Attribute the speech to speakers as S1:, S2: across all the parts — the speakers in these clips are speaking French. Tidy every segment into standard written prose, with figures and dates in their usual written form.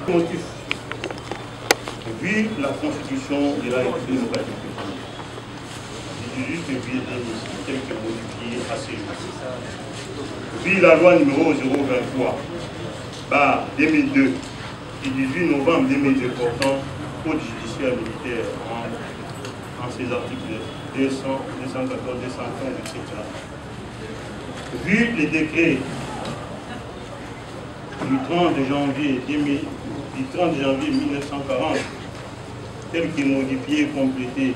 S1: Motif. Vu la constitution de la République démocratique du Congo, juste quelques modifiés assez lourds. Vu la loi numéro 023, 2002, du 18 novembre 2002 portant Code judiciaire militaire en ses articles 200, 214, 215, etc. Vu les décrets du 30 janvier 1940, tel qu'il est modifié et complété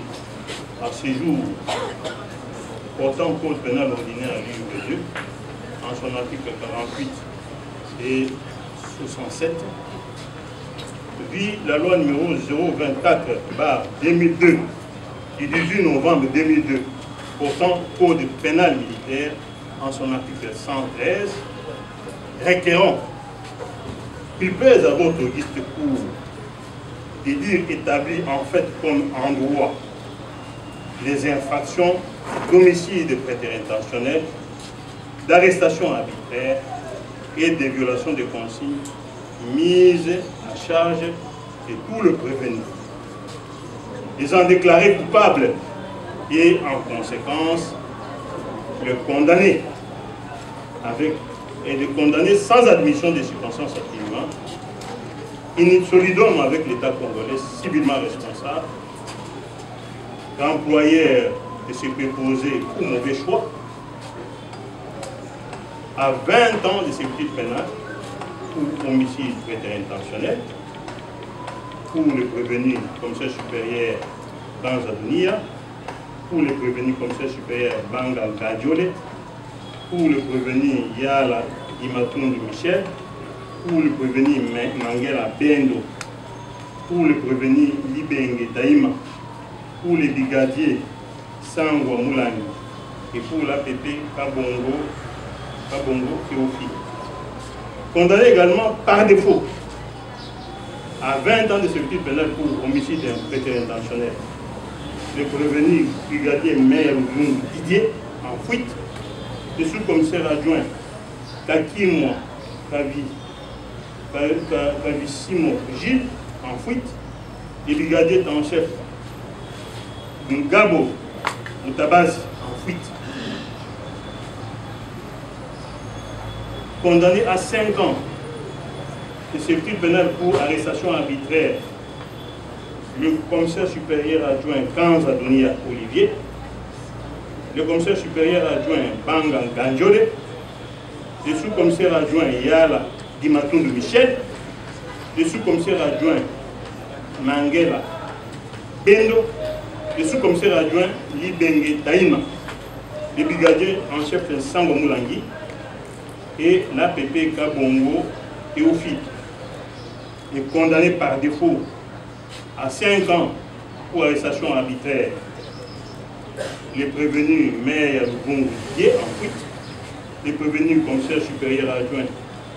S1: à ce jour, portant code pénal ordinaire à livre 2, en son article 48 et 67, vit la loi numéro 024/2002 du 18 novembre 2002, portant code pénal militaire en son article 113, requérant qu'il pèse à votre auguste cour de dire établi en fait comme en droit les infractions d'homicide prétérintentionnel, d'arrestation arbitraire et de violation des consignes mises à charge de tout le prévenu. Ils ont déclaré coupable et en conséquence le condamné et le condamné sans admission des circonstances atténuantes, in solidum avec l'État congolais civilement responsable, l'employeur de se préposer pour mauvais choix, à 20 ans de servitude pénale pour homicide prétérintentionnel, pour le prévenu commissaire supérieur dans Adunia, pour le prévenu commissaire supérieur Bangal Gadjole, pour le prévenu Yala Imatundu Michel, pour le prévenu Mangela Bendo, pour le prévenu Libenge Daïma, pour les brigadiers Sangwa Moulangi et pour l'APP Kabongo Théophile. Condamné également par défaut à 20 ans de servitude pénale pour homicide prétérintentionnel, le prévenu brigadier maire Didier en fuite, le sous-commissaire adjoint Kakimwa Kavissimo Gilles en fuite, le brigadier en chef Ngabo Mutabazi en fuite. Condamné à 5 ans de servitude pénale pour arrestation arbitraire, le commissaire supérieur adjoint Kanza Donia Olivier, le commissaire supérieur adjoint Banga Ganjole, le sous-commissaire adjoint Yala Dimatundu Michel, le sous-commissaire adjoint Mangela Bendo, le sous-commissaire adjoint Libenge Daïma, le brigadier en chef de Sango Moulangi et l'APP Kabongo Théophile est condamné par défaut à 5 ans pour arrestation arbitraire. Les prévenus maire Lubongo Didier en fuite, les prévenus commissaire supérieur adjoint,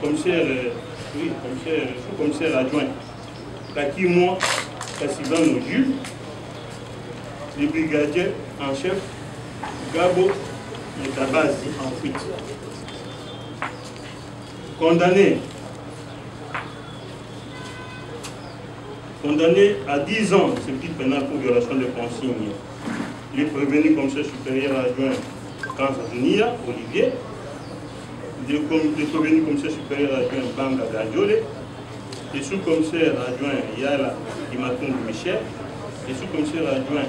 S1: sous-commissaire adjoint Kakimwa Kassivano Jules, les brigadiers en chef Gabo Mutabazi en fuite. Condamné à 10 ans de servitude pénale pour violation de consignes, le prévenu commissaire supérieur adjoint Kanzadunia Olivier, le prévenu commissaire supérieur adjoint Banga Ganjole, le sous-commissaire adjoint Yala Dimatundu Michel, le sous-commissaire adjoint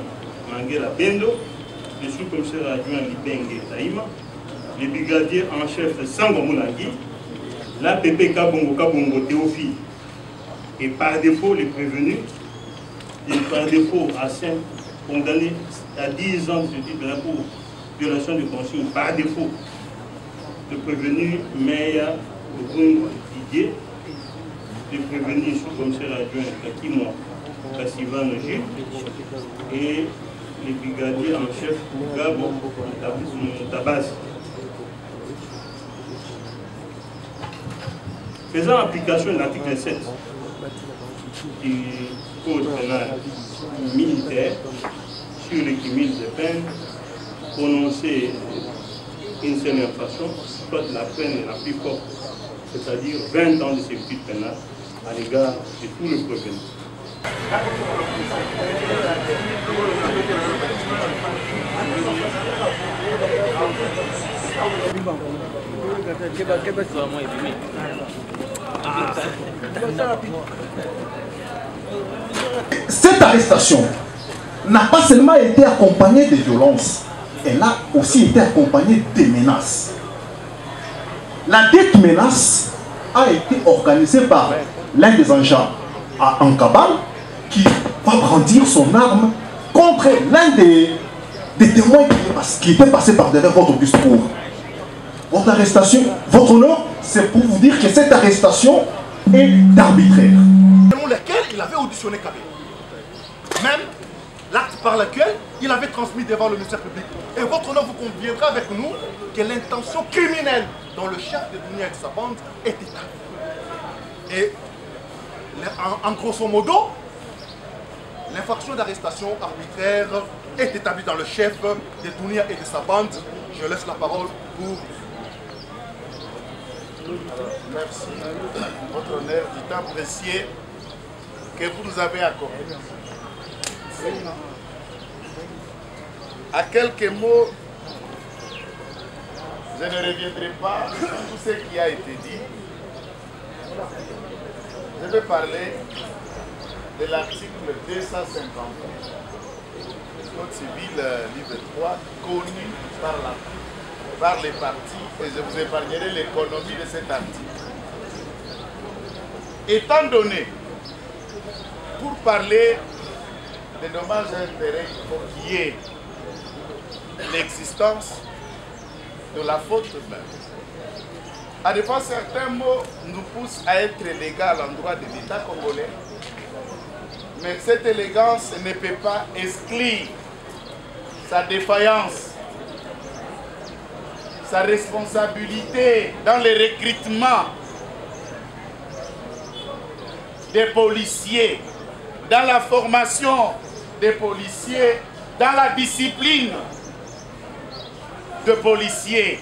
S1: Mangela Bendo, le sous-commissaire adjoint Libenge Taïma, le brigadier en chef Sango Moulangi, l'APP Kabongo Théophile, et par défaut les prévenus, et par défaut à 5, condamnés à 10 ans de servitude pénale pour violation de consigne, par défaut le prévenu Meya Lubongo Didier, le prévenu sous-commissaire adjoint Kakimwa Kassivano Jules et les brigadiers en chef Gabo Mutabazi. Faisant application de l'article 7 du Code pénal militaire sur le cumul des peines, prononcer une seule infraction, soit la peine la plus forte, c'est-à-dire 20 ans de servitude pénale à l'égard de tout le prévenu.
S2: Cette arrestation n'a pas seulement été accompagnée de violences, elle a aussi été accompagnée de menaces. La dite menace a été organisée par l'un des agents en cabale qui va brandir son arme contre l'un des témoins qui était passé par derrière votre discours. Votre arrestation, votre honneur, c'est pour vous dire que cette arrestation est arbitraire.
S3: Selon lequel il avait auditionné Kabé. Même l'acte par lequel il avait transmis devant le ministère public. Et votre honneur, vous conviendrez avec nous que l'intention criminelle dont le chef de Dounia et de sa bande est établie. Et en grosso modo, l'infraction d'arrestation arbitraire est établie dans le chef de Dounia et de sa bande. Je laisse la parole pour...
S4: Merci, votre honneur, du temps précieux que vous nous avez accordé. À quelques mots, je ne reviendrai pas sur tout ce qui a été dit. Je vais parler de l'article 250 du Code civil, livre 3, connu par les partis, et je vous épargnerai l'économie de cet article. Étant donné, pour parler des dommages et intérêts, il faut qu'il y ait l'existence de la faute même. À des fois, certains mots nous poussent à être légaux à l'endroit de l'État congolais, mais cette élégance ne peut pas exclure sa défaillance, sa responsabilité dans le recrutement des policiers, dans la formation des policiers, dans la discipline de policiers,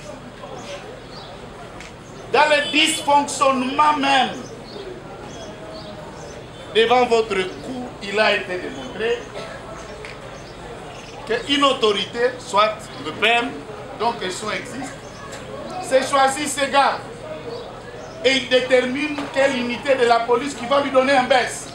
S4: dans le dysfonctionnement même. Devant votre cour, il a été démontré qu'une autorité, soit le PEM, donc elles sont existe, c'est choisi ses gars et il détermine quelle unité de la police qui va lui donner un baisse.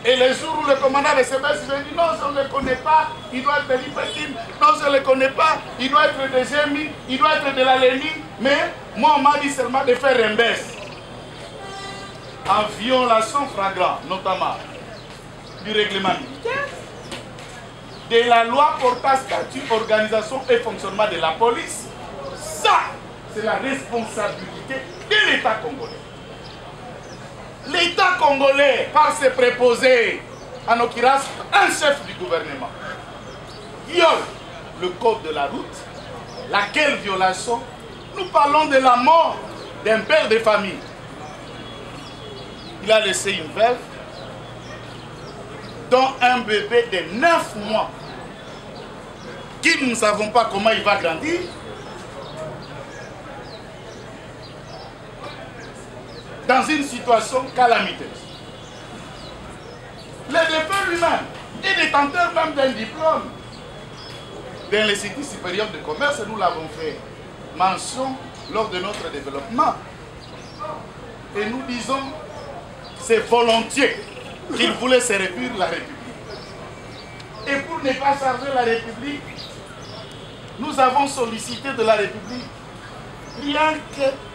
S4: Et le jour où le commandant de ce baisse, il dit non, je ne le connais pas, il doit être de l'Ipetim, non, je ne le connais pas, il doit être de Gémi, il doit être de la Lénie, mais moi on m'a dit seulement de faire un baisse. En violation flagrante, notamment du règlement militaire, de la loi portant statut, organisation et fonctionnement de la police, ça, c'est la responsabilité de l'État congolais. L'État congolais, par ses préposés, en l'occurrence un chef du gouvernement, viole le code de la route, laquelle violation, nous parlons de la mort d'un père de famille. Il a laissé une veuve, dont un bébé de 9 mois, qui nous ne savons pas comment il va grandir. Dans une situation calamiteuse. Le défunt lui-même est détenteur même d'un diplôme dans l'Institut supérieur de commerce, nous l'avons fait mention lors de notre développement. Et nous disons, c'est volontiers qu'il voulait servir la République. Et pour ne pas charger la République, nous avons sollicité de la République rien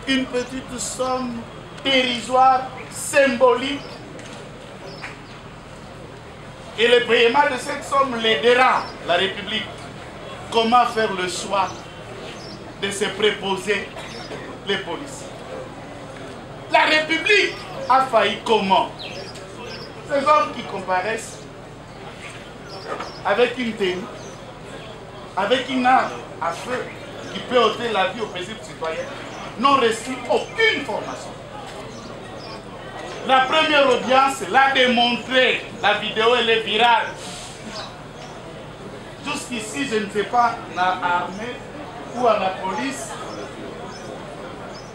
S4: qu'une petite somme dérisoire, symbolique. Et le paiement de cette somme l'aidera, la République. Comment faire le choix de se préposer les policiers? La République a failli comment? Ces hommes qui comparaissent avec une tenue, avec une arme à feu qui peut ôter la vie aux paisibles citoyens, n'ont reçu aucune formation. La première audience l'a démontré, la vidéo elle est virale. Jusqu'ici, je ne sais pas, dans l'armée ou à la police,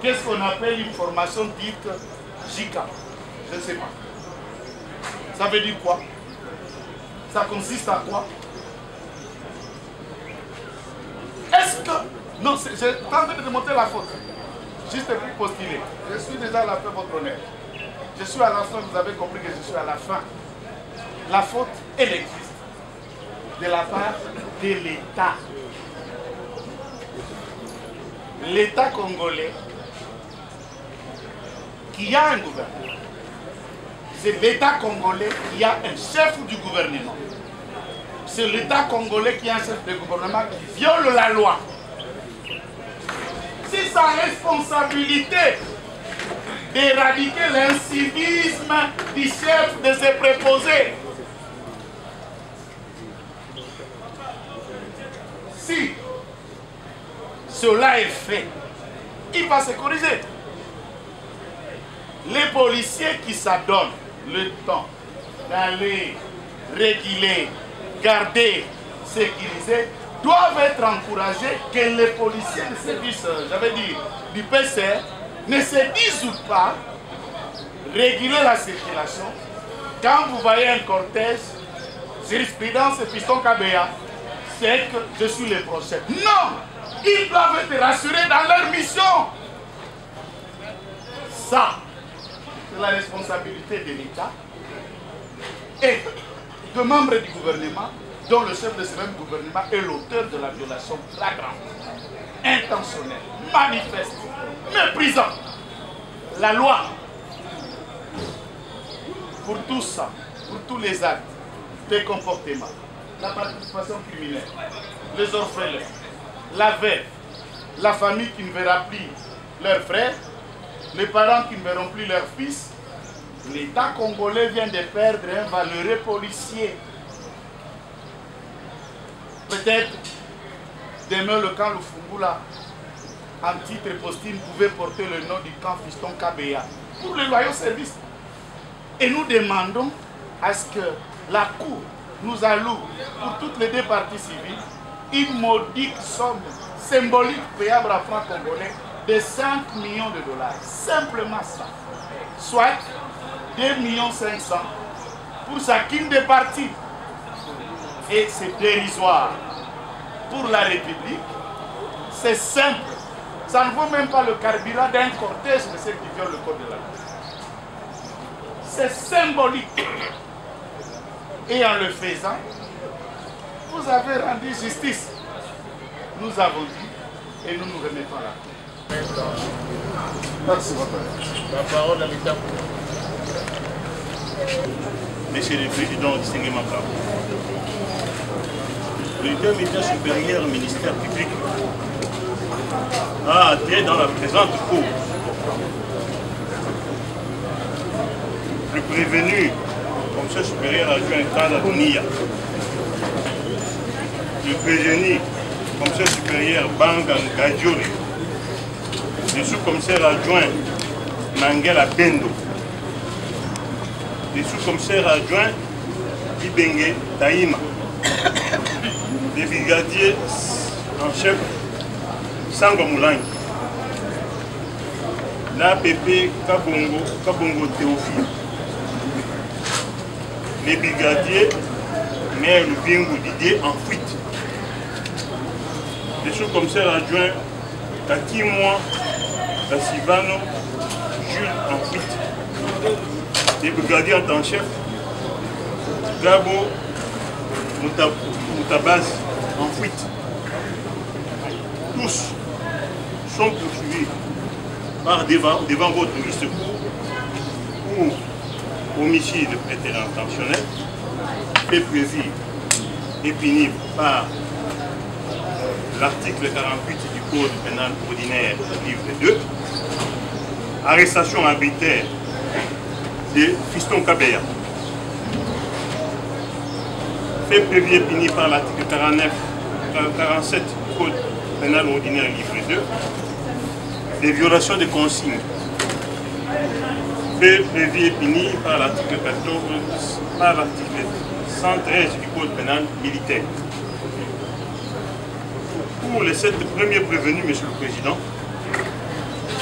S4: qu'est-ce qu'on appelle une formation dite JICA? Je ne sais pas. Ça veut dire quoi? Ça consiste à quoi? Est-ce que... Non, j'ai tenté de démontrer la faute. Juste pour postuler. Je suis déjà à la fin, votre honneur. Je suis à la fin, vous avez compris que je suis à la fin. La faute, elle existe. De la part de l'État. L'État congolais, qui a un gouvernement. C'est l'État congolais qui a un chef du gouvernement. C'est l'État congolais qui a un chef de gouvernement qui viole la loi. C'est sa responsabilité d'éradiquer l'incivisme du chef de ses préposés. Si cela est fait, il va se corriger. Les policiers qui s'adonnent le temps d'aller réguler, garder, sécuriser, doivent être encouragés que les policiers de service, j'avais dit, du PCR, ne se disent pas réguler la circulation. Quand vous voyez un cortège, jurisprudence et piston KBA, c'est que je suis le prochain. Non! Ils doivent être rassurés dans leur mission. Ça, c'est la responsabilité de l'État et de membres du gouvernement, dont le chef de ce même gouvernement est l'auteur de la violation flagrante, intentionnelle, manifeste, méprisant la loi. Pour tout ça, pour tous les actes, des comportements, la participation criminelle, les orphelins, la veuve, la famille qui ne verra plus leurs frères, les parents qui ne verront plus leurs fils, l'État congolais vient de perdre un valeureux policier. Peut-être demain le camp Lufungula, en titre postine, pouvait porter le nom du camp Fiston KBA pour le loyal service. Et nous demandons à ce que la Cour nous alloue pour toutes les deux parties civiles une modique somme symbolique payable à francs congolais de 5 millions de dollars. Simplement ça. Soit 2 500 000 pour chacune des parties. Et c'est dérisoire. Pour la République, c'est simple. Ça ne vaut même pas le carburant d'un cortège de ceux qui violent le code de la route. C'est symbolique. Et en le faisant, vous avez rendu justice. Nous avons dit et nous nous remettons là. Merci beaucoup. La parole à l'État.
S1: Monsieur le Président distingué Makabo, le médias supérieur au ministère public a été dans la présente cour. Le prévenu, commissaire supérieur adjoint Kanda Dunia, le prévenu, commissaire supérieur Banga Ngadjori, le sous-commissaire adjoint Mangela Bendo, le sous-commissaire adjoint Ibenge Taïma, le brigadier en chef Sango Moulangi, l'APP Kabongo Théophile, les brigadiers Maire Lubingu Didier en fuite, le sous-commissaire adjoint Kakimwa Sivano Jules en fuite, les brigadiers en tant chef Gabo Moutabaz en fuite. Tous sont poursuivis par devant votre liste pour homicide intentionnel, fait prévu et puni par l'article 48 du Code pénal ordinaire, livre 2, arrestation arbitraire de Fiston KBA, fait prévu et puni par l'article 47 du Code pénal ordinaire, livre 2, des violations de consignes, fait prévu et puni par l'article 14, par l'article 113 du Code pénal militaire. pour les 7 premiers prévenus, Monsieur le Président,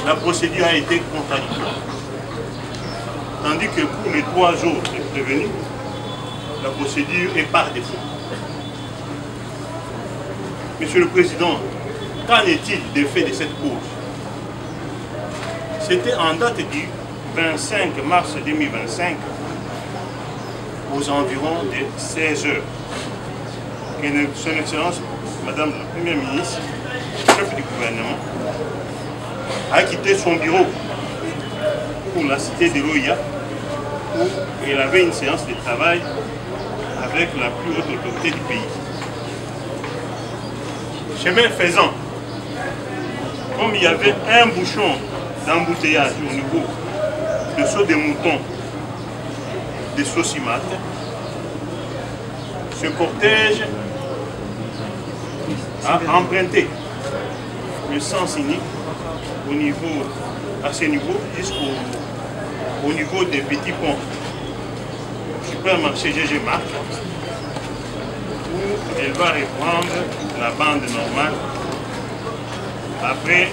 S1: la procédure a été contradictoire. Tandis que pour les 3 autres prévenus, la procédure est par défaut. Monsieur le Président, qu'en est-il des faits de cette cause? C'était en date du 25 mars 2025, aux environs de 16 heures, que Son Excellence, Madame la Première ministre, chef du gouvernement, a quitté son bureau pour la cité de l'OIA, où elle avait une séance de travail avec la plus haute autorité du pays. Chemin faisant, comme il y avait un bouchon d'embouteillage au niveau de saut des moutons de Sosimat, ce cortège a emprunté le sens unique à ce niveau jusqu'au niveau des petits ponts. Supermarché GG Marc, où elle va reprendre la bande normale après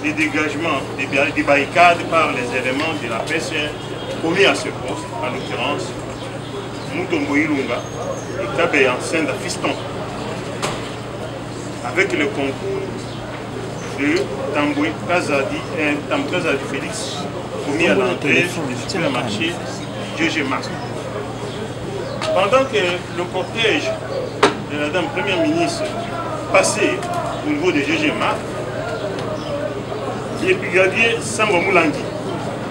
S1: les dégagements des barricades par les éléments de la PCR commis à ce poste, en l'occurrence Mutombo Ilunga et Kabeya Senda Fiston, avec le concours de Tamboué Kazadi Félix commis à l'entrée du supermarché GG Marc. Pendant que le cortège de la Dame Première ministre passait au niveau de GG Marc, le brigadier Samba Moulangi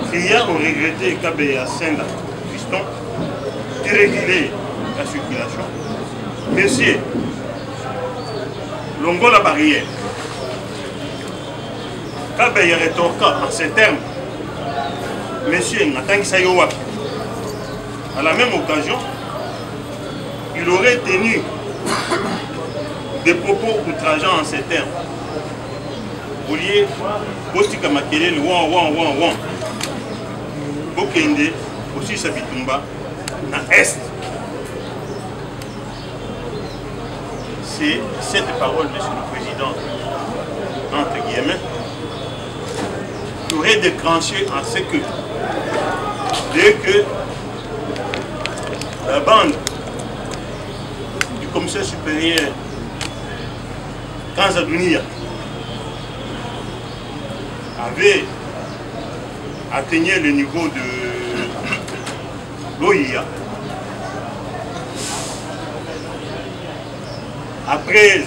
S1: cria au regretté Kabeya Senda Fiston de réguler la circulation. Monsieur, longo la barrière. Kabeya rétorqua en ces termes: Monsieur Ngatangi Sayowapi. À la même occasion, il aurait tenu des propos outrageants en ces termes. Boulier, Bostika Makelele, wan. Bokende, aussi Sabitumba, na Est. C'est cette parole, Monsieur le Président, entre guillemets, qui aurait déclenché en ce que, dès que la bande du commissaire supérieur Kanzadounia avait atteint le niveau de l'OIA, après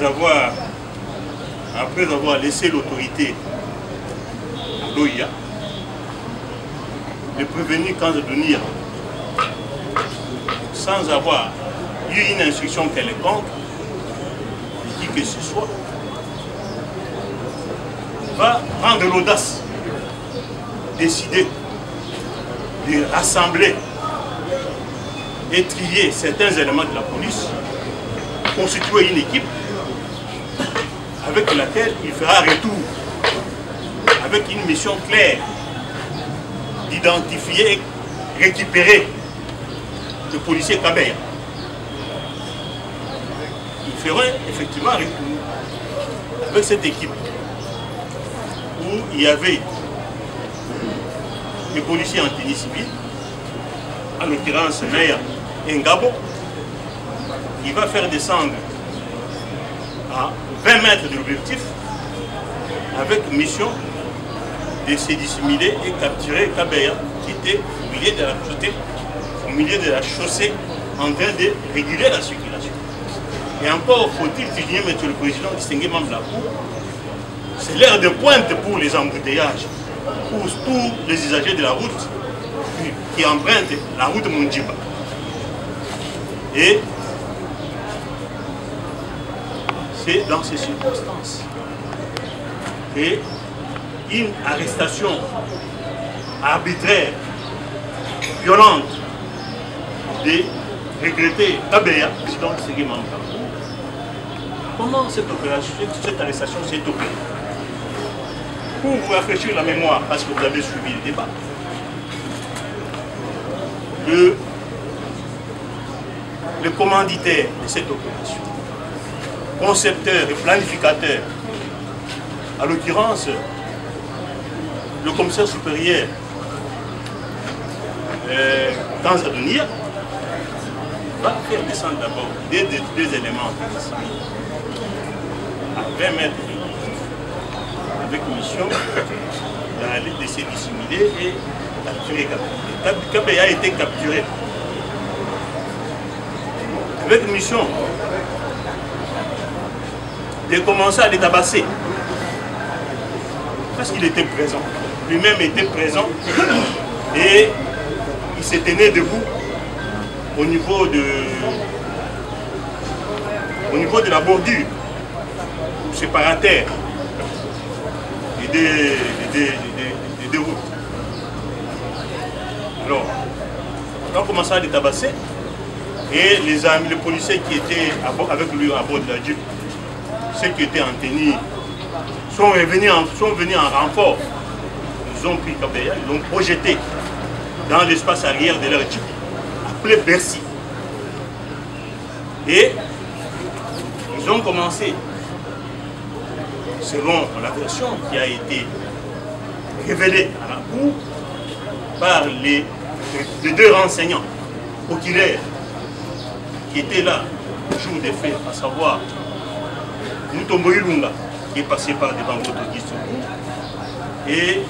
S1: avoir laissé l'autorité à l'OIA, le prévenu Kanzadounia, sans avoir eu une instruction quelconque, qui que ce soit, va prendre l'audace, décider de rassembler et trier certains éléments de la police, constituer une équipe avec laquelle il fera retour, avec une mission claire d'identifier et récupérer le policier Kabeya. Il ferait effectivement un retour avec cette équipe où il y avait les policiers en tenue civile, en l'occurrence Meya Ngabo. Il va faire descendre à 20 mètres de l'objectif avec mission de se dissimuler et capturer Kabeya qui était au milieu de la chaussée en train de réguler la circulation. Et encore faut-il souligner, Monsieur le Président, distingué membre de la Cour, c'est l'heure de pointe pour les embouteillages, pour tous les usagers de la route qui empruntent la route Mundiba. Et c'est dans ces circonstances que une arrestation arbitraire, violente, de regretter Kabeya, président de Ségué Mambo. Comment cette opération, cette arrestation s'est opérée? Pour vous rafraîchir la mémoire, parce que vous avez suivi le débat, le commanditaire de cette opération concepteur et planificateur, à l'occurrence, le commissaire supérieur Kanza Dunia, va faire descendre d'abord deux éléments à 20 mètres avec mission d'aller de se dissimuler et capturer Kabé. Kabé a été capturé avec mission de commencer à les tabasser parce qu'il était présent. Lui-même était présent et il se tenait debout au niveau de la bordure séparateur et des routes. Alors, on a commencé à les tabasser et les amis, les policiers qui étaient avec lui à bord de la Jeep, ceux qui étaient en tenue, sont venus en renfort. Ils ont pris Kabé, ils l'ont projeté dans l'espace arrière de leur Jeep, appelé Bercy. Et ils ont commencé, selon la version qui a été révélée à la cour par les deux renseignants oculaires qui étaient là le jour des faits, à savoir Mutombo Ilunga, qui est passé par devant votre guide et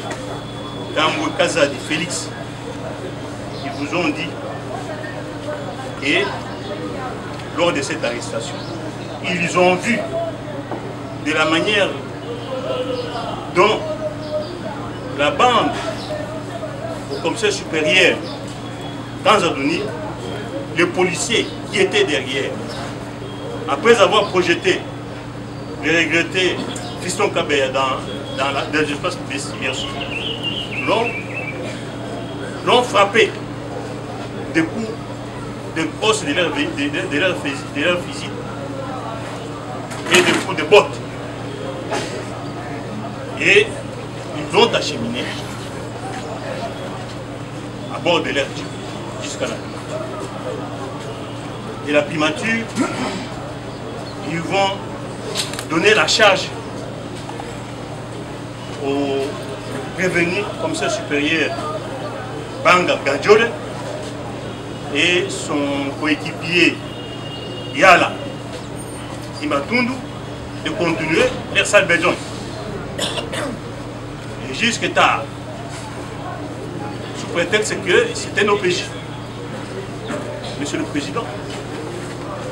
S1: Tambo Kazadi Félix, qui vous ont dit, et lors de cette arrestation, ils ont vu de la manière dont la bande au commissaire supérieur Kanzadouni, les policiers qui étaient derrière, après avoir projeté le regretté Fiston Kabé dans l'espace Bercy, l'ont frappé des coups de os de leur physique et des coups de bottes. Et ils l'ont acheminé à bord de leur Jeep jusqu'à la primature. Et la primature, ils vont donner la charge au prévenu commissaire supérieur Banga Gadjole et son coéquipier Yala Imatundu de continuer leur sale besoin. Et jusque tard, sous prétexte que c'était nos péchés. Monsieur le Président,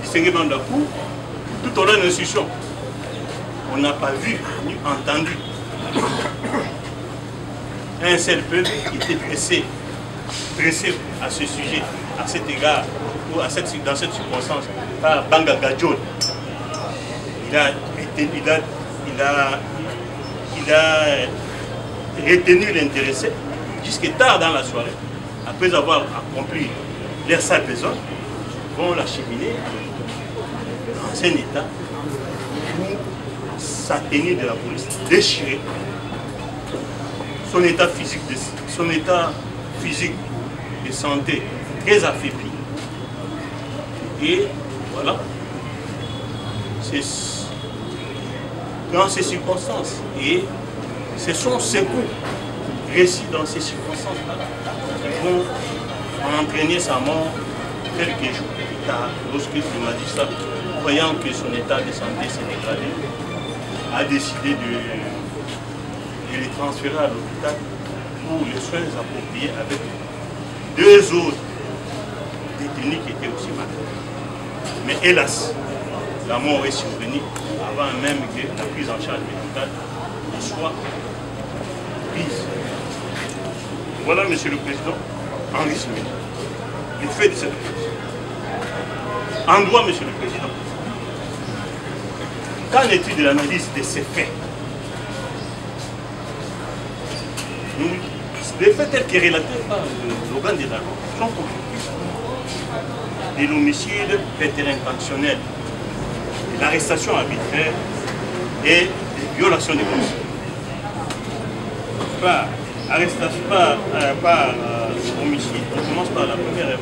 S1: il s'est dans la cour, tout au long de l'instruction, on n'a pas vu ni entendu un seul peuple qui était dressé à ce sujet, à cet égard, ou dans cette circonstance, par Banga Gadjole. Il a retenu l'intéressé jusqu'à tard dans la soirée. Après avoir accompli leur sale besoin, vont l'acheminer dans un état où sa tenue de la police déchirée, son état physique de santé très affaibli. Et voilà, c'est dans ces circonstances. Et ce sont ces coups récits dans ces circonstances-là qui vont entraîner sa mort quelques jours plus tard, lorsque le magistrat, croyant que son état de santé s'est dégradé, a décidé de les transférer à l'hôpital pour les soins appropriés avec deux autres détenus qui étaient aussi malades. Mais hélas, la mort est survenue avant même que la prise en charge médicale ne soit prise. Voilà, Monsieur le Président, en résumé, le fait de cette prise. En droit, Monsieur le Président, qu'en est-il de l'analyse de ces faits? Les faits tels que relatés par l'organe de la loi sont constitués de l'homicide intentionnel, de l'arrestation arbitraire et des violations des consignes. Par arrestation, par homicide, on commence par la première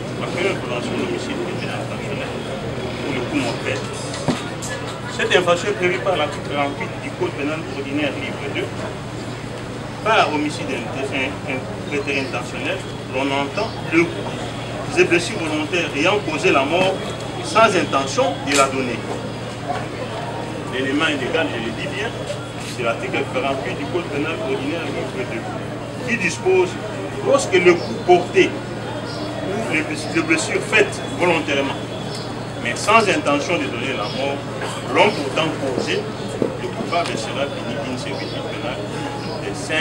S1: violation de l'homicide intentionnel pour le coup mortel. Cette infraction est prévue par l'article 48 du Code pénal ordinaire livre 2. Par homicide prétéré intentionnel, l'on entend les blessures volontaires ayant causé la mort sans intention de la donner. L'élément illégal, je le dis bien, c'est l'article 48 du Code pénal ordinaire livre 2, qui dispose lorsque le coup porté ou les blessures faites volontairement, mais sans intention de donner la mort, l'ont pourtant causé, le coupable sera puni d'une servitude pénale de 5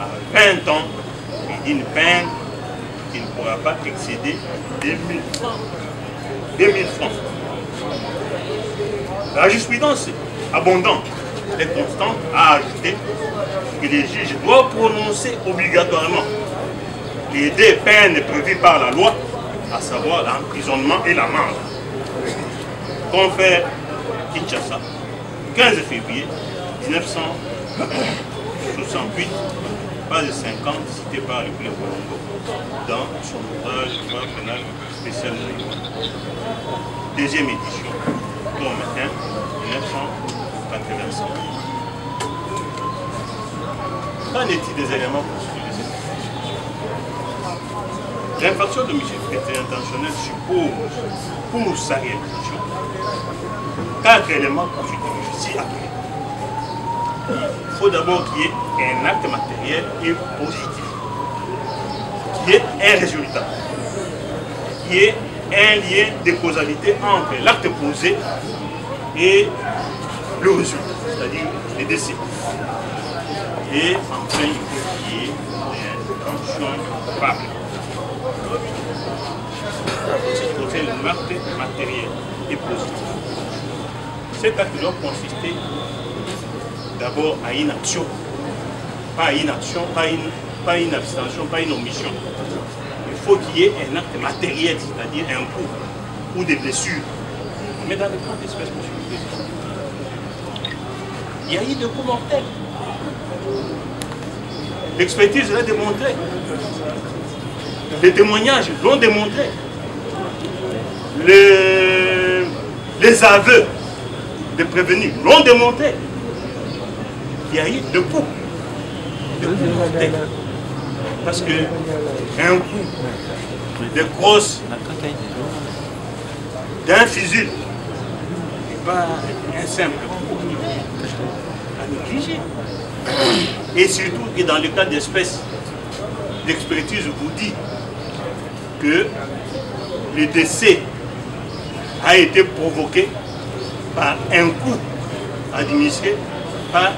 S1: à 20 ans et d'une peine qui ne pourra pas excéder 2000 francs. 2000 francs. La jurisprudence abondante et constante a ajouté que les juges doivent prononcer obligatoirement les deux peines prévues par la loi, à savoir l'emprisonnement et l'amende. Confère Kinshasa, 15 février 1968, page 50, cité par le Plé Colombo dans son ouvrage du droit pénal spécial de l'État. Deuxième édition, tome 1, 1985. Qu'en est-il des éléments poursuivis de cette infraction? L'infraction d'homicide prétéré intentionnel suppose, pour sa réalisation, 4 éléments constitutifs ci-après. Il faut d'abord qu'il y ait un acte matériel et positif, qu'il y ait un résultat, qu'il y ait un lien de causalité entre l'acte posé et le résultat, c'est-à-dire les décès. Et enfin, il faut qu'il y ait une intention coupable. C'est côté l'acte matériel et positif. Cet acte doit consister d'abord à une action, pas une action, pas une abstention, pas une omission. Il faut qu'il y ait un acte matériel, c'est-à-dire un coup ou des blessures. Mais dans le cas d'espèce, monsieur le Président, il y a eu des coups mortels. L'expertise l'a démontré. Les témoignages l'ont démontré. Les aveux des prévenus l'ont démontré. Il y a eu deux coups mortels. Parce que un coup de crosse d'un fusil n'est pas un simple coup à négliger. Et surtout que dans le cas d'espèce, l'expertise vous dit que le décès a été provoqué par un coup administré à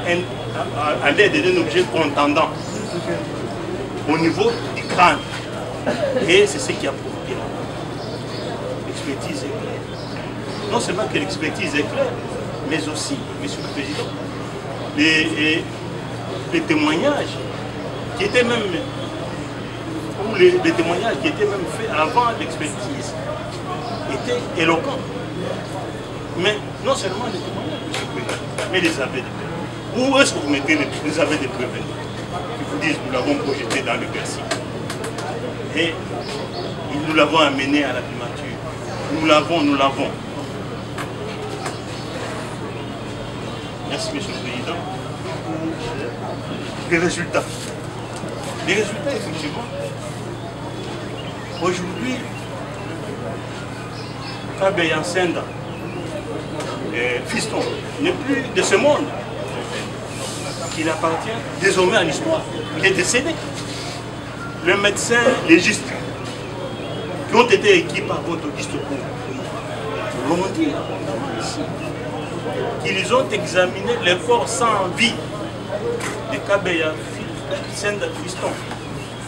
S1: l'aide d'un objet contendant au niveau du crâne. Et c'est ce qui a provoqué l'expertise est claire. Non seulement que l'expertise est claire, mais aussi, Monsieur le Président, les témoignages qui étaient même, ou les témoignages qui étaient même faits avant l'expertise étaient éloquents. Mais non seulement les témoignages, Monsieur le Président, mais les aveux de prévenus. Où est-ce que vous mettez les aveux de prévenus? Ils vous disent, nous l'avons projeté dans le Bercy. Et nous l'avons amené à la primature. Nous l'avons. Merci, Monsieur le Président. Les résultats. Les résultats, effectivement, aujourd'hui, Kabeya Senda, fiston, n'est plus de ce monde. Il appartient désormais à l'histoire. Il est décédé. Le médecin légiste qui ont été équipés par votre discours l'ont dit ici qu'ils ont examiné les corps sans vie de Kabeya Senda Fiston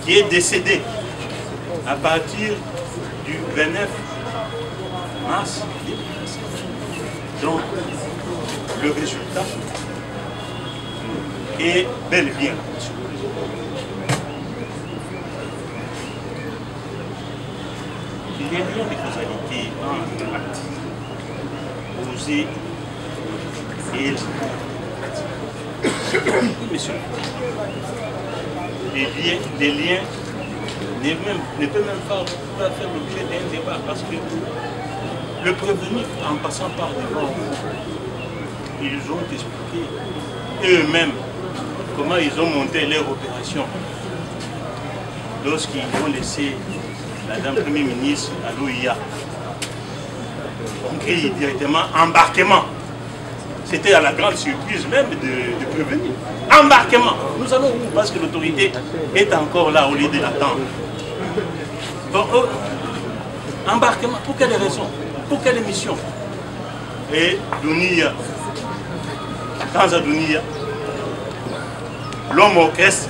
S1: qui est décédé à partir du 29 mars. Donc le résultat est bel et bien. Il n'y a rien de causalité entre l'acte posé et monsieur, les liens ne peuvent même pas faire l'objet d'un débat parce que le prévenu, en passant par devant ils ont expliqué eux-mêmes comment ils ont monté leur opération lorsqu'ils ont laissé la dame Premier ministre à l'OIA. On crie directement embarquement. C'était à la grande surprise même de prévenir. Embarquement. Nous allons où? Parce que l'autorité est encore là au lieu de l'attendre. Bon, embarquement. Pour quelle raison? Pour quelle mission? Et Dounia, Kanza Dounia, l'homme orchestre,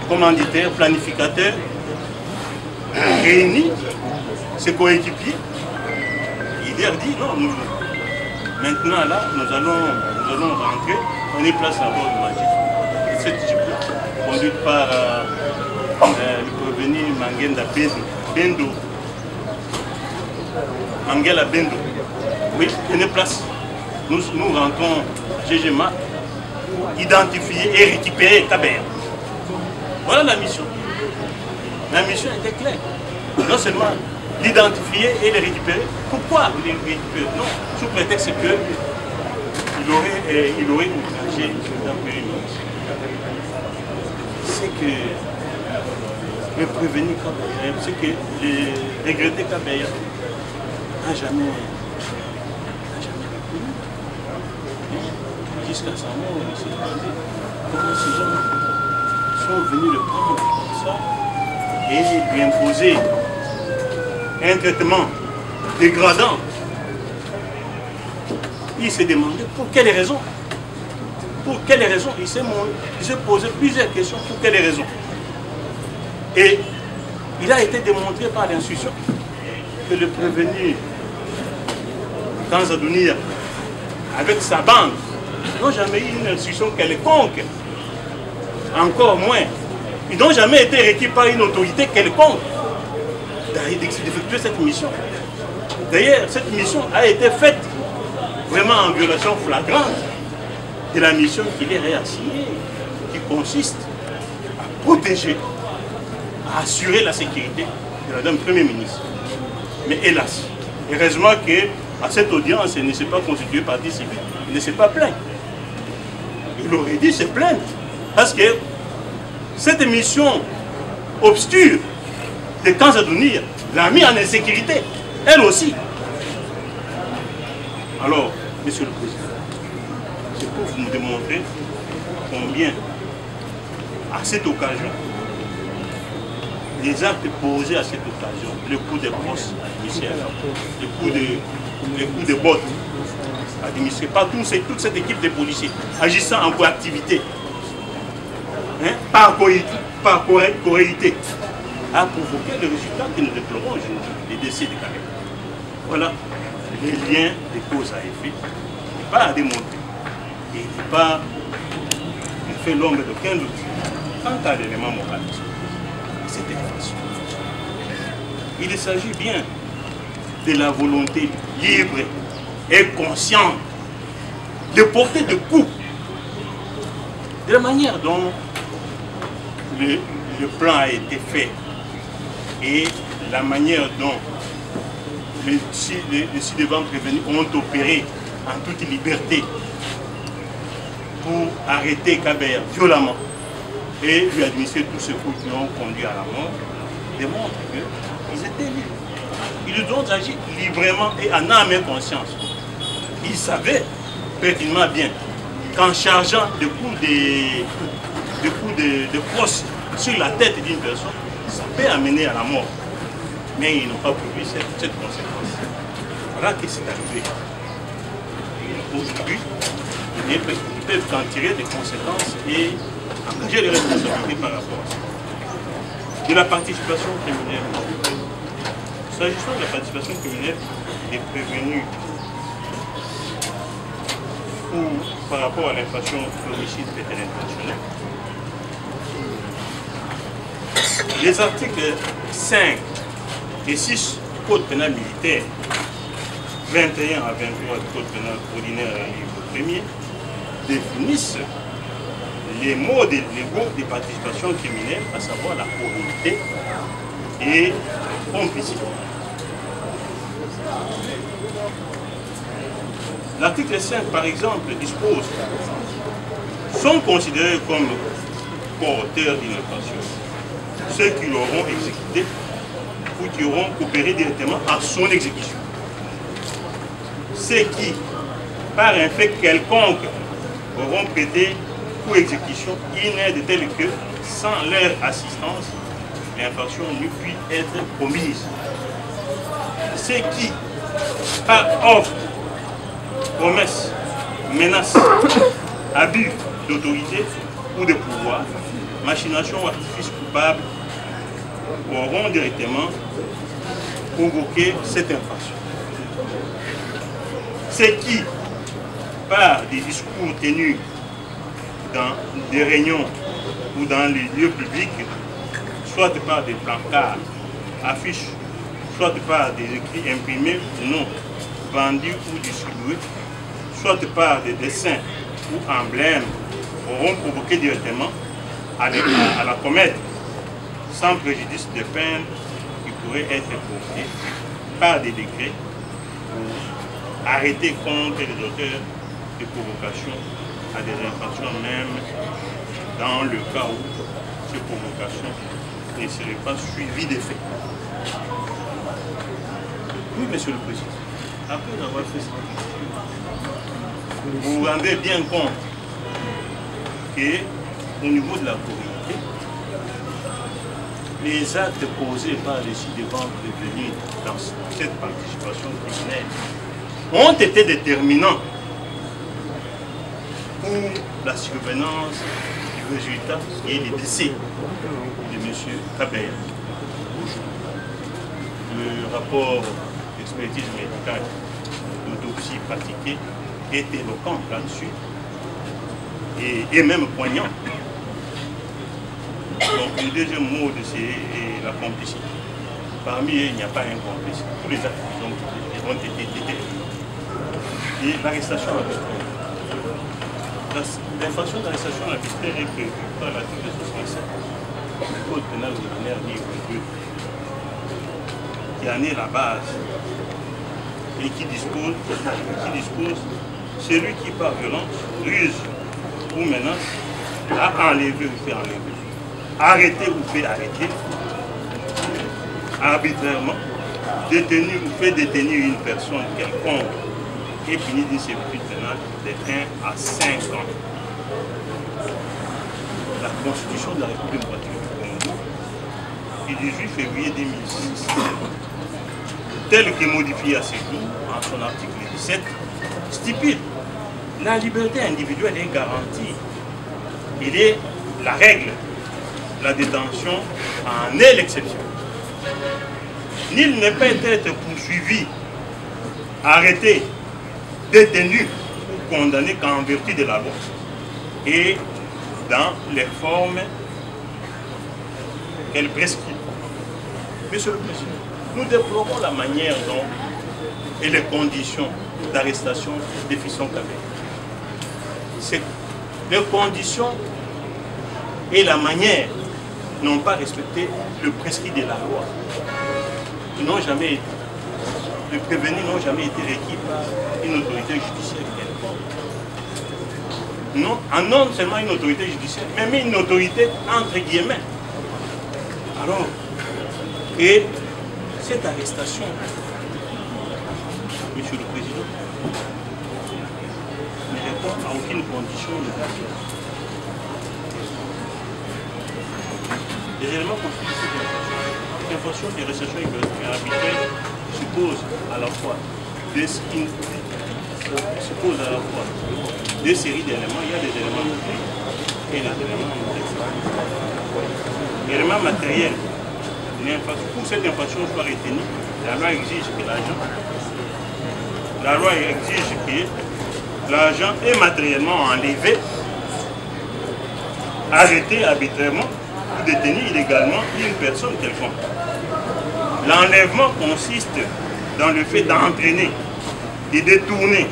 S1: commanditaire, planificateur, réunit ses coéquipiers. Il leur dit non, maintenant là, nous allons rentrer, on est place à bord de Magic. Cette type-là, conduite par le prévenu Mangenda Bendo. Mangela Bendo. Oui, on est place. Nous rentrons GGMA, identifier et récupérer Kabea. Voilà la mission. La mission était claire. Non seulement l'identifier et le récupérer. Pourquoi les récupérer? Non, sous prétexte qu'il aurait outragé le Premier ministre. C'est que le prévenu Kabea, c'est que le regretté Kabea n'a jamais reconnu. Jusqu'à sa mort, il s'est demandé comment ces gens sont venus le prendre comme ça et lui imposer un traitement dégradant. Il s'est demandé pour quelles raisons. Pour quelles raisons? Il s'est posé plusieurs questions. Pour quelles raisons? Et il a été démontré par l'instruction que le prévenu Kanza Dounia, avec sa bande, n'ont jamais eu une instruction quelconque. Encore moins. Ils n'ont jamais été requis par une autorité quelconque d'effectuer cette mission. D'ailleurs, cette mission a été faite vraiment en violation flagrante de la mission qu'il est réassignée, qui consiste à protéger, à assurer la sécurité de la dame Premier ministre. Mais hélas, heureusement qu'à cette audience, il ne s'est pas constitué partie civile, il ne s'est pas plaint. Il aurait dû se plaindre, parce que cette mission obscure de Kanza Dounia l'a mis en insécurité, elle aussi. Alors, Monsieur le Président, c'est pour vous démontrer combien, à cette occasion, les actes posés à cette occasion, le coup de brosse administratif, le coup de botte administratif, par toute cette équipe de policiers agissant en coactivité, par corréité, a provoqué le résultat que nous déplorons aujourd'hui, les décès de Kabea. Voilà les liens de cause à effet. Il n'est pas à démontrer. Et il n'est pas fait l'ombre d'aucun doute quant à l'élément moral de cette équation. Il s'agit bien de la volonté libre et consciente de porter de coups, de la manière dont le plan a été fait et la manière dont les ci-devant prévenus ont opéré en toute liberté pour arrêter Kabea violemment et lui administrer tous ceux qui l'ont conduit à la mort, démontre qu'ils étaient libres. Ils ont agi librement et en âme et conscience. Ils savaient pertinemment bien qu'en chargeant des coups de crosse sur la tête d'une personne, ça peut amener à la mort. Mais ils n'ont pas prévu cette conséquence. Voilà ce qui s'est arrivé. Aujourd'hui, ils peuvent en tirer des conséquences et engager les responsabilités par rapport à ça. De la participation criminelle. S'agissant de la participation criminelle des prévenus ou par rapport à l'infraction d'homicide pénal intentionnel, les articles 5 et 6 du Code pénal militaire, 21 à 23 du Code pénal ordinaire et livre 1er, définissent les modes légaux de participation criminelle, à savoir la probité et complicité. L'article 5, par exemple, dispose sont considérés comme co-auteurs d'une infraction ceux qui l'auront exécuté ou qui auront coopéré directement à son exécution. Ceux qui, par un fait quelconque, auront prêté pour exécution une aide telle que, sans leur assistance, l'infraction ne puis être commise. Ceux qui, par offre, promesse, menace, abus d'autorité ou de pouvoir, machination ou artifice coupable, auront directement provoqué cette infraction. Ceux qui, par des discours tenus dans des réunions ou dans les lieux publics, soit par des plancards, affiches, soit par des écrits imprimés ou non, vendus ou distribués, soit par des dessins ou emblèmes, auront provoqué directement à la commettre, sans préjudice de peine qui pourrait être provoquée par des décrets ou arrêtés contre les auteurs de provocation à des infractions, même dans le cas où ces provocations ne seraient pas suivies des faits. Oui, Monsieur le Président, après avoir fait ça, vous vous rendez bien compte qu'au niveau de la communauté, les actes posés par les ci-devant prévenus dans cette participation criminelle ont été déterminants pour la survenance du résultat et le décès de M. Kabea. Le rapport d'expertise médicale d'autopsie pratiquée est éloquent là-dessus et même poignant. Donc le deuxième mot, c'est la complicité. Parmi eux, il n'y a pas un complice. Tous les actes ont été déterminés. Et l'arrestation arbitraire. L'infraction d'arrestation arbitraire est prévue par l'article 67 du Code pénal ordinaire livre 2, qui en est la base et qui dispose celui qui par violence, ruse ou menace a enlevé ou fait enlever, arrêté ou fait arrêter, arbitrairement, détenu ou fait détenir une personne quelconque est puni d'une servitude pénale de 1 à 5 ans. La Constitution de la République du Congo du 18 février 2006, telle que modifiée à ce jour en son article 17, stipule la liberté individuelle est garantie. Il est la règle. La détention en est l'exception. Nul ne peut être poursuivi, arrêté, détenu ou condamné qu'en vertu de la loi et dans les formes qu'elle prescrit. Monsieur le Président, nous déplorons la manière dont et les conditions d'arrestation des Fisson Kabea. Les conditions et la manière n'ont pas respecté le prescrit de la loi. Ils n'ont jamais été. Les prévenus n'ont jamais été requis par une autorité judiciaire quelconque. Non seulement une autorité judiciaire, mais même une autorité entre guillemets. Alors, et cette arrestation, Monsieur le Président, ne répond à aucune condition de carrière. Les éléments constitutifs de l'infraction des récessions arbitraires suppose à la fois des séries d'éléments. Il y a des éléments matériels et des éléments matériels. L'élément matériel, pour cette infraction soit retenue, la loi exige que l'agent est matériellement enlevé, arrêté arbitrairement ou détenu illégalement une personne quelconque. L'enlèvement consiste dans le fait d'entraîner, de détourner,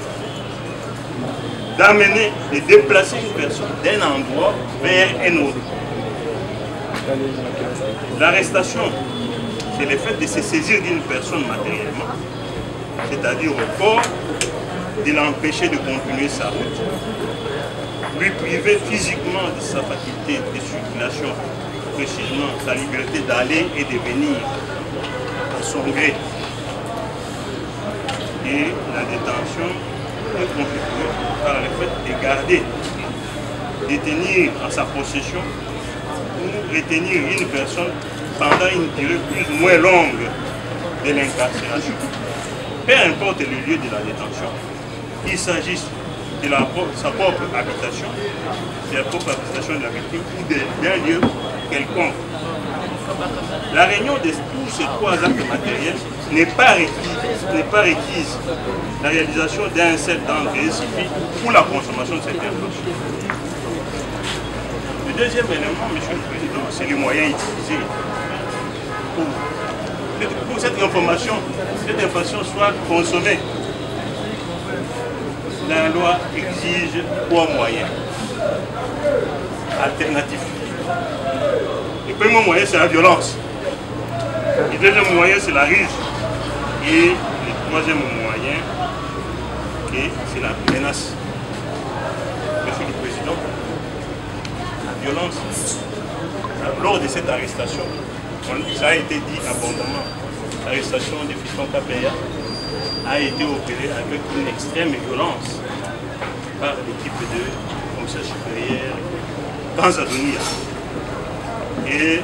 S1: d'amener, de déplacer une personne d'un endroit vers un autre. L'arrestation, c'est le fait de se saisir d'une personne matériellement, c'est-à-dire au corps, de l'empêcher de continuer sa route, lui priver physiquement de sa faculté de circulation, précisément sa liberté d'aller et de venir à son gré. Et la détention est configurée par le fait de garder, de tenir en sa possession ou retenir une personne pendant une durée plus ou moins longue de l'incarcération. Peu importe le lieu de la détention, qu'il s'agisse de sa propre habitation, de la propre habitation de la victime ou d'un lieu quelconque. La réunion de tous ces trois actes matériels n'est pas requise. La réalisation d'un seul temps suffit pour la consommation de cette information. Le deuxième élément, Monsieur le Président, c'est les moyens utilisés pour cette information soit consommée. La loi exige 3 moyens alternatifs. Le premier moyen, c'est la violence. Le deuxième moyen, c'est la ruse. Et le troisième moyen, c'est la menace. Monsieur le Président, la violence, lors de cette arrestation, ça a été dit abondamment, l'arrestation de Fiston Kapeya a été opérée avec une extrême violence par l'équipe de commissaire supérieur Kanzadonia. Et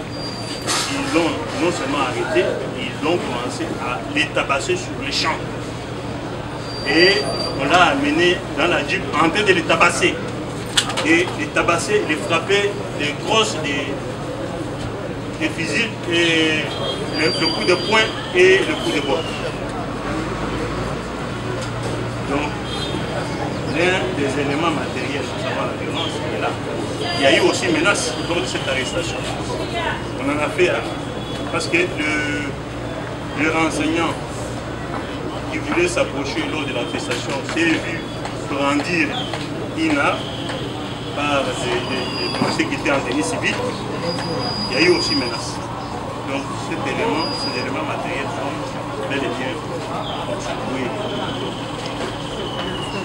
S1: ils l'ont non seulement arrêté, ils ont commencé à les tabasser sur les champs. Et on l'a amené dans la Jeep en train de les tabasser. Et les tabasser, les frapper, des grosses, des fusils, et le coup de poing et le coup de botte. Donc, l'un des éléments matériels pour savoir la violence est là. Il y a eu aussi menace lors de cette arrestation. On en a fait parce que le renseignant qui voulait s'approcher lors de l'arrestation s'est vu brandir une arme par des policiers qui étaient en tenue civile. Il y a eu aussi menace. Donc ces éléments matériels sont bel et bien constitués.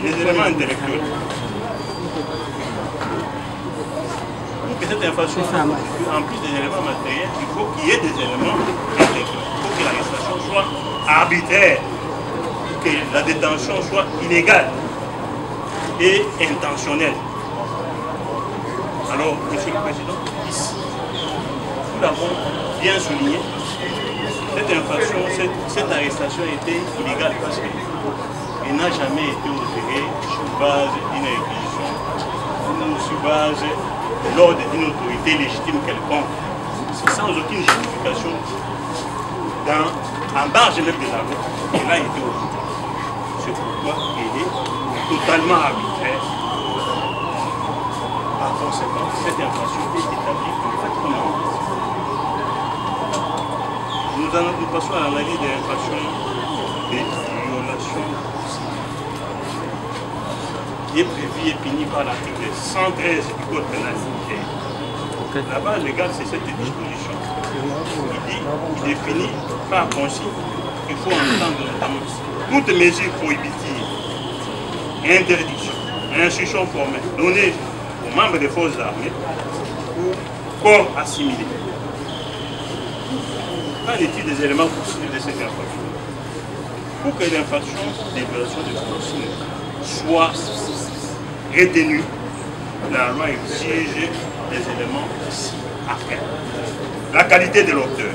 S1: Les éléments intellectuels. Pour que cette information soit en plus des éléments matériels, il faut qu'il y ait des éléments intellectuels. Il faut que l'arrestation soit arbitraire, que la détention soit illégale et intentionnelle. Alors, Monsieur le Président, ici, nous l'avons bien souligné, cette infraction, cette arrestation était illégale parce qu'elle n'a jamais été opérée sur base d'une réquisition ou sur base de l'ordre d'une autorité légitime quelconque. C'est sans aucune justification en marge même de la loi. Elle a été opérée. C'est pourquoi elle est totalement arbitraire. Par conséquent, cette infraction est établie en fait comme en fait. Nous passons à l'analyse des infractions des violations qui est prévue et punie par l'article 113 du Code pénal militaire. La base légale, c'est cette disposition qui définit par consigne qu'il faut entendre notamment toute mesure prohibitive, interdiction, instruction formelle donnée aux membres des forces armées ou corps assimilés. Qu'en est-il des éléments constitutifs de cette infraction? Pour que l'infraction des violations de consigne soit retenue, la loi exige des éléments après. La qualité de l'auteur,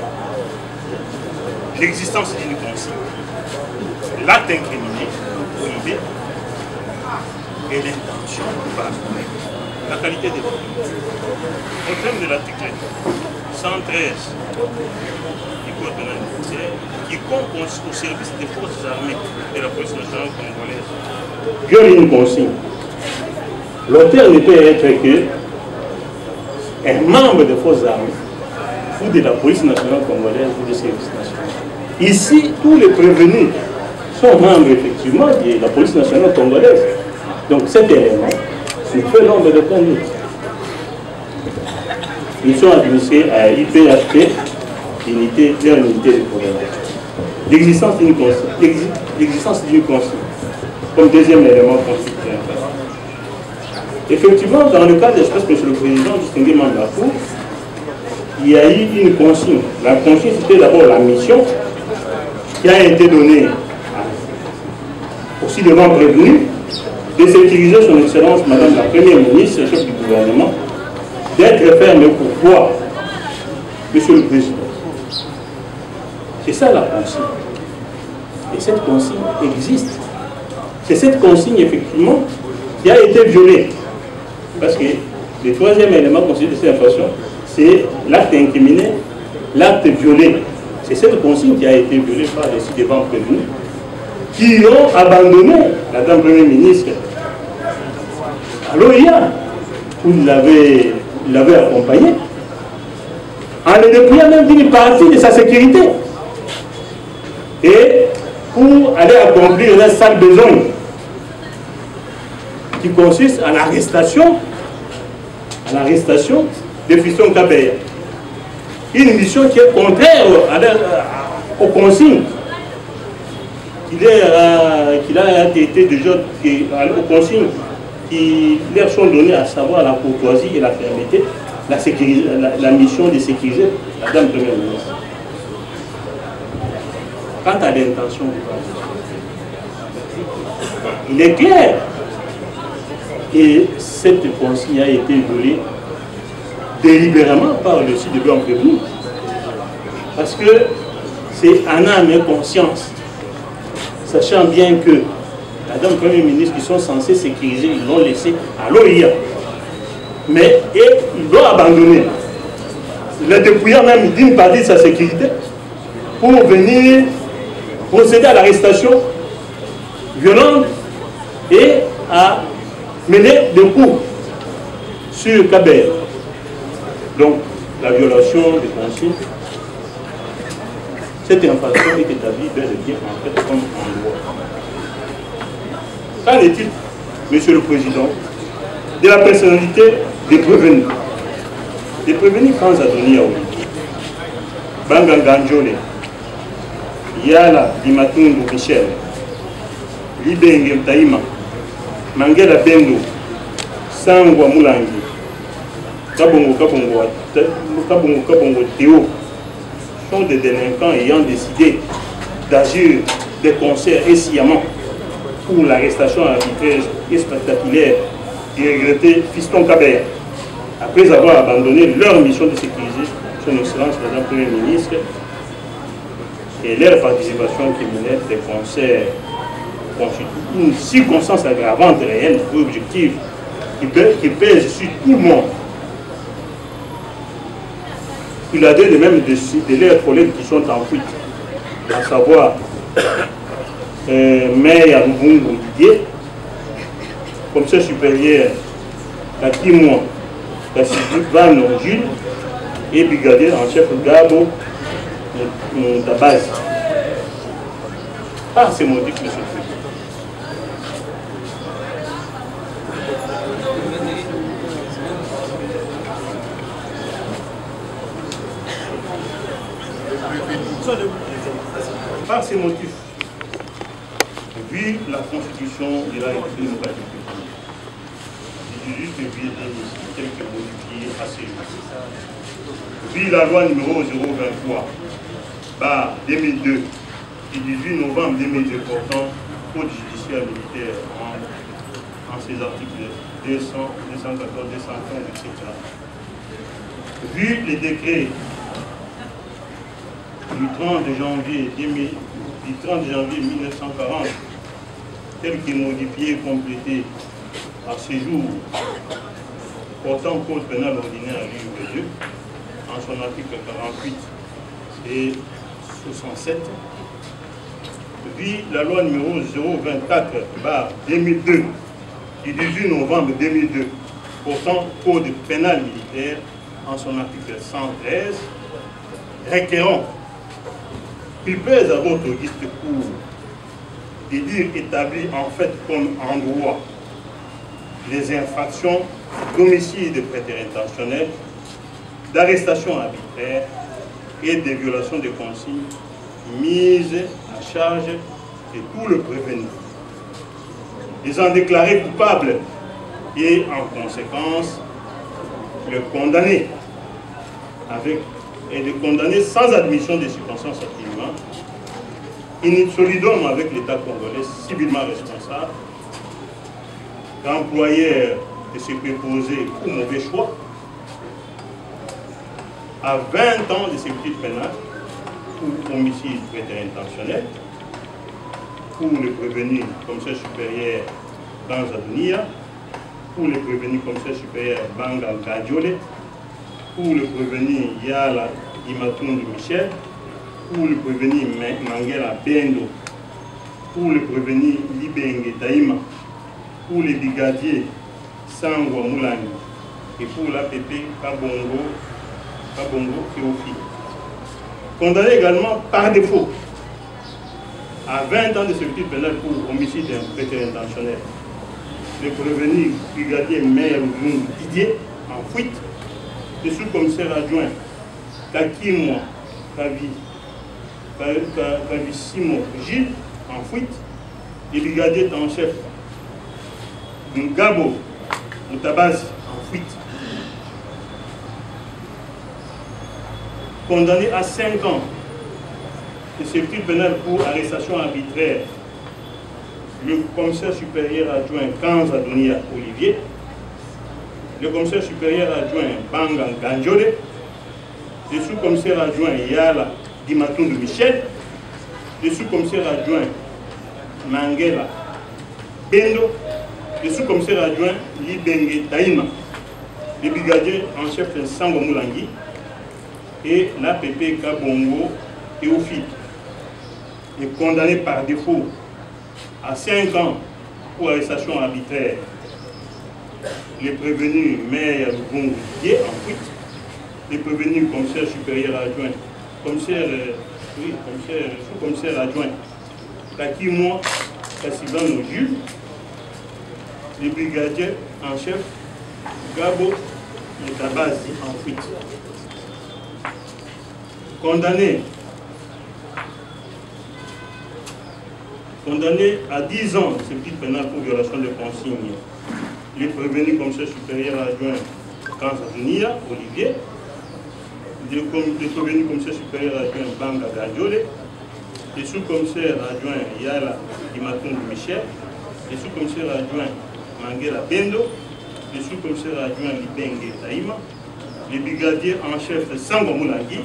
S1: l'existence d'une consigne, l'acte incriminé, prohibé, et l'intention coupable. La qualité de l'auteur. Au terme de l'article 113 du Code pénal militaire, quiconque au service des forces armées de la police nationale congolaise viole une consigne. L'auteur ne peut être qu'un membre des forces armées ou de la police nationale congolaise ou du service national. Ici, tous les prévenus sont membres effectivement de la police nationale congolaise. Donc cet élément nous fait nombre de conduite. Ils sont administrés à IPHP, leur unité de programmation. L'existence d'une consigne. comme deuxième élément constituant. Effectivement, dans le cas de l'espace, Monsieur le Président, distingué membre de la Cour, il y a eu une consigne. La consigne, c'était d'abord la mission qui a été donnée aussi devant prévenu de sécuriser son Excellence Madame la Première Ministre, chef du gouvernement, d'être ferme pour voir Monsieur le Président. C'est ça la consigne. Et cette consigne existe. C'est cette consigne, effectivement, qui a été violée. Parce que le troisième élément constitué de cette infraction, c'est l'acte incriminé, l'acte violé. C'est cette consigne qui a été violée par les ci-devant prévenus, qui ont abandonné la Dame Première Ministre à l'OIA, où il l'avait accompagné, en le dépouillant même d'une partie de sa sécurité. Et pour aller accomplir la sale besogne, qui consiste à l'arrestation de Fiston Kabea. Une mission qui est contraire aux consignes qu'il a été déjà aux consignes qui leur sont données, à savoir la courtoisie et la fermeté, la mission de sécuriser la Dame Première Ministre. Quant à l'intention du président, il est clair que cette consigne a été violée délibérément par le ci-devant prévenu. Parce que c'est en âme et conscience, sachant bien que la Dame Première Ministre qui sont censés sécuriser, ils l'ont laissé à l'OIA. Mais ils l'ont abandonné. Le dépouillant même d'une partie de sa sécurité pour venir procéder à l'arrestation violente et à mener des coups sur Kabea. Donc, la violation des consignes, cette infraction est établie bel et bien en fait comme en loi. Qu'en est-il, Monsieur le Président, de la personnalité des prévenus? Des prévenus Franz Adonia Olivier, Banganganjole, Yala Dimatungu Michel, Libenge Mtaïma, Mangela Bendo, Sangwa Moulangi, Kabongo Théo, sont des délinquants ayant décidé d'agir de concert et sciemment pour l'arrestation arbitraire et spectaculaire du regretté Fiston Kabea, après avoir abandonné leur mission de sécuriser son Excellence Madame Première Ministre et leur participation criminelle des concerts constitue une circonstance aggravante réelle et objective qui pèse sur tout le monde. Il a donné même de leurs collègues qui sont en fuite, à savoir Maire Mbungu Didier, commissaire supérieur Kakimwa Van Jules et brigadier en chef Gabo Tabaz. Ah, c'est mon dit, monsieur le Président. Par ces motifs, vu la constitution de la République démocratique du Congo, du 18 février 2006, telle que modifiée à ce jour, vu la loi numéro 023/2002 du 18 novembre 2002 portant Code judiciaire militaire en ses articles 200, 214, 215, etc. Vu les décrets du 30 janvier 1940, tel qu'il est modifié et complété à ce jour, portant code pénal ordinaire à livre 2, en son article 48 et 67, vit la loi numéro 024/2002 du 18 novembre 2002, portant code pénal militaire en son article 113, requérant il pèse à votre auguste cour de dire établi en fait comme en droit les infractions d'homicide prétérintentionnel, d'arrestation arbitraire et de violation des consignes mises à charge de tout le prévenu. les ont déclarés coupables et en conséquence le condamner et le condamner sans admission des circonstances atténuantes, in solidum avec l'État congolais civilement responsable, l'employeur de se préposer pour mauvais choix, à 20 ans de servitude pénale pour homicide prétérintentionnel, pour le prévenu commissaire supérieur dans Adunia, pour le prévenu commissaire supérieur Banga Gadjole, pour le prévenu Yala Imatoun Michel, pour le prévenu Mangela Bendo, pour le prévenu Libenge Taïma, pour les brigadiers Sangwa Moulangi et pour l'APP Kabongo Théophile. Condamné également par défaut à 20 ans de servitude pénale pour homicide prétérintentionnel. Le prévenu brigadier maire Didier en fuite, le sous-commissaire adjoint Kakimwa Kavissimo Gilles en fuite, le brigadier en chef Ngabo Mutabazi en fuite. Condamné à 5 ans de servitude pénale pour arrestation arbitraire, le commissaire supérieur adjoint Kanza Donia Olivier, le commissaire supérieur adjoint Banga Ganjole, le sous-commissaire adjoint Yala Dimatoun Michel, le sous-commissaire adjoint Mangela Bendo, le sous-commissaire adjoint Libenge Taïma, le brigadier en chef de Sango Moulangi et l'APP Kabongo Théophile est condamné par défaut à 5 ans pour arrestation arbitraire. Les prévenus maire Lungu Didier en fuite, les prévenus commissaire supérieur adjoint, sous-commissaire adjoint Kakimwa Kassivano Jules, les brigadiers en chef Gabo Mutabazi en fuite. Condamné à 10 ans de servitude pénale pour violation de consignes, le prévenu commissaire supérieur adjoint Kanzazunia Olivier, le prévenu commissaire supérieur adjoint Banga Gadjole, le sous-commissaire adjoint Yala Dimatoun Michel, le sous-commissaire adjoint Mangela Bendo, le sous-commissaire adjoint Libenge Taïma, le brigadier en chef Sango Moulangi,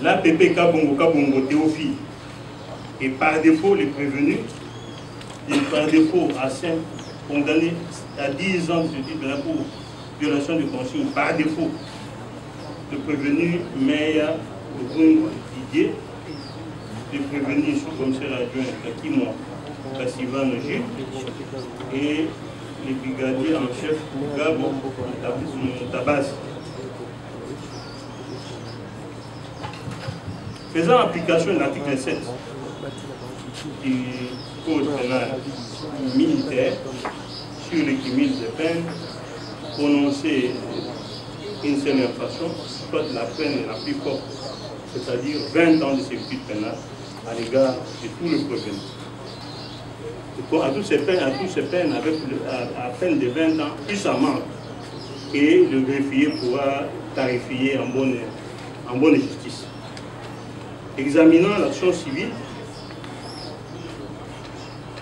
S1: l'APP Kabongo Théophile, et par défaut les prévenus, et par défaut à 5, condamnés à 10 ans de servitude pénale pour violation de consigne, par défaut le prévenu Meya Lungu Didier, le prévenu sous-commissaire adjoint Kakimwa Kassivano Gilles et les brigadiers en chef Gabo Mutabazi. Faisant application de l'article 7 du Code pénal militaire sur le cumul de peines, prononcer une seule infraction, soit la peine la plus forte, c'est-à-dire 20 ans de servitude pénale à l'égard de tout le prévenu. À toutes ces peines, avec à peine de 20 ans, plus amende, et le greffier pourra tarifier en bonne justice. Examinant l'action civile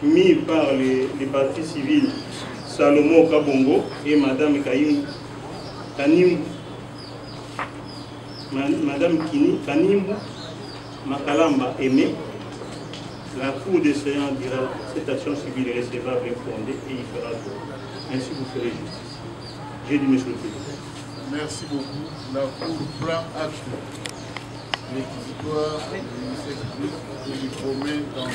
S1: mise par les parties civiles Salomon Kabongo et Madame Kanimbu Makalamba Aimé, la Cour des séances dira cette action civile est recevable et fondée et il fera tout. Ainsi vous ferez justice. J'ai dit monsieur le président.
S4: Merci beaucoup. La Cour prend acte l'exécutoire du ministère public et du promet dans le